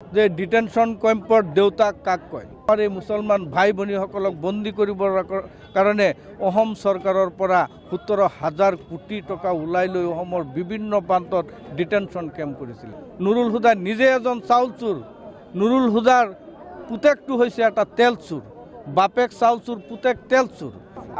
যে ডিটেনশন কেম্পৰ দেউতাক কাক কয়। আমাৰ এই মুছলমান ভাই ভনীসকলক বন্দী কৰিবৰ কাৰণে অসম চৰকাৰৰ পৰা 17,000 কোটি টকা ওলাই লৈ অসমৰ বিভিন্ন প্ৰান্তত ডিটেনশন কেম্প কৰিছিল। নুৰুল হুদা নিজে এজন চাউল চোৰ। নুৰুল হুদাৰ পুতেকটো হৈছে এটা তেল চোৰ। বাপেক চাউল চোৰ, পুতেক তেল চোৰ।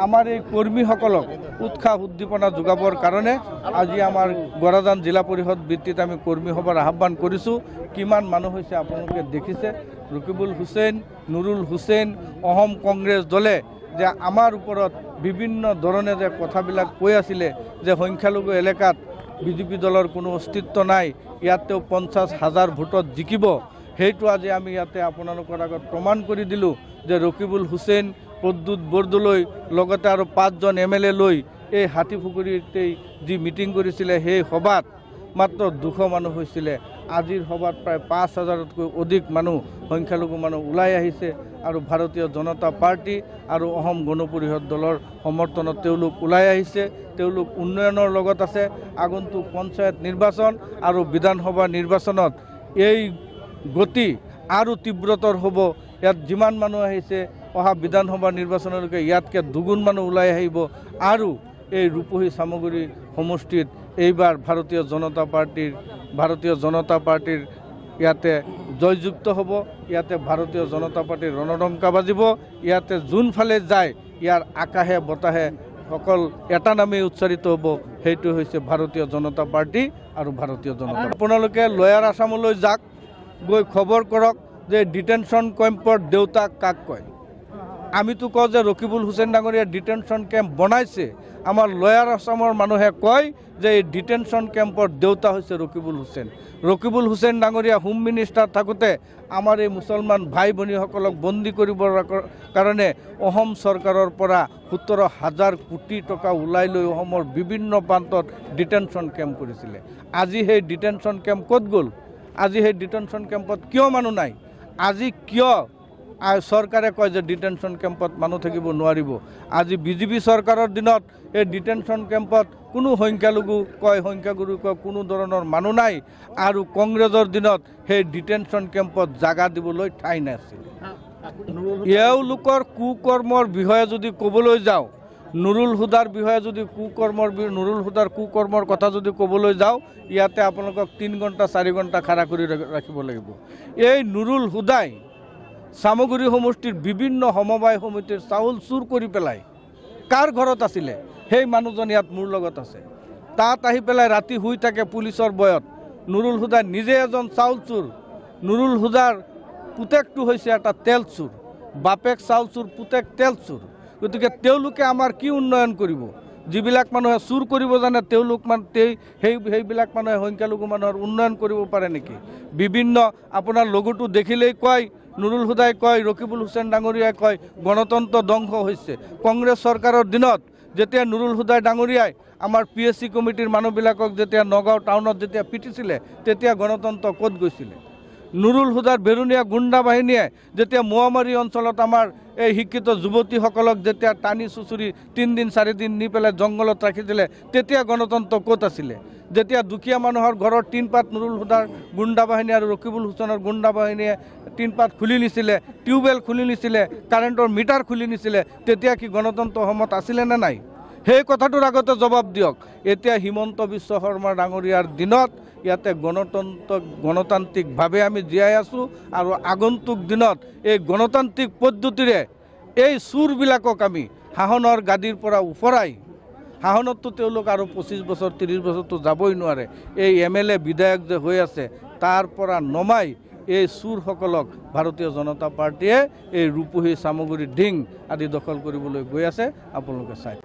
আমাৰ এই কৰ্মীসকলক উৎসাহ উদ্দীপনা যোগাবৰ কাৰণে আজি আমাৰ গৰাজান জিলা পৰিষদ ভিত্তিত আমি কৰ্মী সভাৰ আহ্বান কৰিছোঁ। কিমান মানুহ হৈছে আপোনালোকে দেখিছে। ৰকিবুল হুছেইন, নুৰুল হুছেইন, অসম কংগ্ৰেছ দলে যে আমাৰ ওপৰত বিভিন্ন ধৰণে যে কথাবিলাক কৈ আছিলে যে সংখ্যালঘু এলেকাত বিজেপি দলৰ কোনো অস্তিত্ব নাই, ইয়াতেও 50,000 ভোটত জিকিব, সেইটো আজি আমি ইয়াতে আপোনালোকৰ আগত প্ৰমাণ কৰি দিলোঁ যে ৰকিবুল হুছেইন, প্ৰদ্যুৎ বৰদলৈ লগতে আৰু 5জন MLA লৈ এই হাতীপুখুৰীতেই যি মিটিং কৰিছিলে সেই সভাত মাত্ৰ 200 মানুহ হৈছিলে। আজিৰ সভাত প্ৰায় 5,000তকৈ অধিক মানুহ, সংখ্যালঘু মানুহ ওলাই আহিছে আৰু ভাৰতীয় জনতা পাৰ্টি আৰু অসম গণ পৰিষদ দলৰ সমৰ্থনত তেওঁলোক ওলাই আহিছে। তেওঁলোক উন্নয়নৰ লগত আছে। আগন্তুক পঞ্চায়ত নিৰ্বাচন আৰু বিধানসভা নিৰ্বাচনত এই গতি আৰু তীব্ৰতৰ হ'ব। ইয়াত যিমান মানুহ আহিছে অহা বিধানসভা নিৰ্বাচনলৈকে ইয়াতকৈ দুগুণ মানুহ ওলাই আহিব আৰু এই ৰূপহী চামগুৰি সমষ্টিত এইবাৰ ভাৰতীয় জনতা পাৰ্টিৰ ইয়াতে জয়যুক্ত হ'ব। ইয়াতে ভাৰতীয় জনতা পাৰ্টিৰ ৰণডংকা বাজিব। ইয়াতে যোনফালে যায় ইয়াৰ আকাশে বতাহে অকল এটা নামেই উচ্চাৰিত হ'ব, সেইটো হৈছে ভাৰতীয় জনতা পাৰ্টি আৰু ভাৰতীয় জনতা। আপোনালোকে লয়াৰ আছামলৈ যাওক, গৈ খবৰ কৰক যে ডিটেনশন কেম্পৰ দেউতাক কাক কয়। আমিতো কওঁ যে ৰকিবুল হুছেইন ডাঙৰীয়া ডিটেনশন কেম্প বনাইছে। আমাৰ লয়াৰ আছামৰ মানুহে কয় যে এই ডিটেনশন কেম্পৰ দেউতা হৈছে ৰকিবুল হুছেইন। ৰকিবুল হুছেইন ডাঙৰীয়া হোম মিনিষ্টাৰ থাকোঁতে আমাৰ এই মুছলমান ভাই ভনীসকলক বন্দী কৰিবৰ কাৰণে অসম চৰকাৰৰ পৰা 17,000 কোটি টকা ওলাই লৈ অসমৰ বিভিন্ন প্ৰান্তত ডিটেনশন কেম্প কৰিছিলে। আজি সেই ডিটেনশন কেম্প ক'ত গ'ল? আজি সেই ডিটেনশন কেম্পত কিয় মানুহ নাই? আজি কিয় চৰকাৰে কয় যে ডিটেনশন কেম্পত মানুহ থাকিব নোৱাৰিব? আজি বিজেপি চৰকাৰৰ দিনত এই ডিটেনশন কেম্পত কোনো সংখ্যালঘু কয়, সংখ্যাগুৰু কয়, কোনো ধৰণৰ মানুহ নাই। আৰু কংগ্ৰেছৰ দিনত সেই ডিটেনশন কেম্পত জাগা দিবলৈ ঠাই নাছিল। এওঁলোকৰ কুকৰ্মৰ বিষয়ে যদি ক'বলৈ যাওঁ, নুৰুল হুদাৰ বিষয়ে যদি নুৰুল হুদাৰ কুকৰ্মৰ কথা যদি ক'বলৈ যাওঁ, ইয়াতে আপোনালোকক 3 ঘণ্টা 4 ঘণ্টা খাৰা কৰি ৰাখিব লাগিব। এই নুৰুল হুদাই চামগুৰি সমষ্টিৰ বিভিন্ন সমবায় সমিতিৰ চাউল চুৰ কৰি পেলাই কাৰ ঘৰত আছিলে সেই মানুহজন ইয়াত মোৰ লগত আছে। তাত আহি পেলাই ৰাতি শুই থাকে পুলিচৰ বয়ত। নুৰুল হুদা নিজে এজন চাউল চোৰ। নুৰুল হুদাৰ পুতেকটো হৈছে এটা তেল চোৰ। বাপেক চাউল চোৰ, পুতেক তেল চোৰ। গতিকে তেওঁলোকে আমাৰ কি উন্নয়ন কৰিব? যিবিলাক মানুহে চুৰ কৰিব জানে সেইবিলাক মানুহে সংখ্যালঘু মানুহৰ উন্নয়ন কৰিব পাৰে নেকি? বিভিন্ন আপোনাৰ লঘুটো দেখিলেই কয়, নুৰুল হুদাই কয়, ৰকিবুল হুছেইন ডাঙৰীয়াই কয় গণতন্ত্ৰ ধ্বংস হৈছে। কংগ্ৰেছ চৰকাৰৰ দিনত যেতিয়া নুৰুল হুদাই ডাঙৰীয়াই আমাৰ PSC কমিটিৰ মানুহবিলাকক যেতিয়া নগাঁও টাউনত যেতিয়া পিটিছিলে, তেতিয়া গণতন্ত্ৰ ক'ত গৈছিলে? নুৰুল হুদাৰ বেৰুণীয়া গুণ্ডা বাহিনীয়ে যেতিয়া মোৱামাৰী অঞ্চলত আমাৰ এই শিক্ষিত যুৱতীসকলক যেতিয়া টানি চুচুৰি 3 দিন 4 দিন নি পেলাই জংঘলত ৰাখিছিলে, তেতিয়া গণতন্ত্ৰ ক'ত আছিলে? যেতিয়া দুখীয়া মানুহৰ ঘৰৰ টিনপাত নুৰুল হুদাৰ গুণ্ডা বাহিনী আৰু ৰকিবুল হুছেইনৰ গুণ্ডা বাহিনীয়ে টিনপাত খুলি নিছিলে, টিউবৱেল খুলি নিছিলে, কাৰেণ্টৰ মিটাৰ খুলি নিছিলে, তেতিয়া কি গণতন্ত্ৰ অসমত আছিলে নে নাই? সেই কথাটোৰ আগতে জবাব দিয়ক। এতিয়া হিমন্ত বিশ্ব শৰ্মা ডাঙৰীয়াৰ দিনত ইয়াতে গণতান্ত্ৰিকভাৱে আমি জীয়াই আছোঁ আৰু আগন্তুক দিনত এই গণতান্ত্ৰিক পদ্ধতিৰে এই চোৰবিলাকক আমি শাসনৰ গাদীৰ পৰা উফৰাই, শাসনততো তেওঁলোক আৰু 25 বছৰ 30 বছৰতো যাবই নোৱাৰে। এই MLA বিধায়ক যে হৈ আছে তাৰ পৰা নমাই এই চোৰসকলক ভাৰতীয় জনতা পাৰ্টীয়ে এই ৰূপহী চামগুৰি ডিং আদি দখল কৰিবলৈ গৈ আছে। আপোনালোকে চাই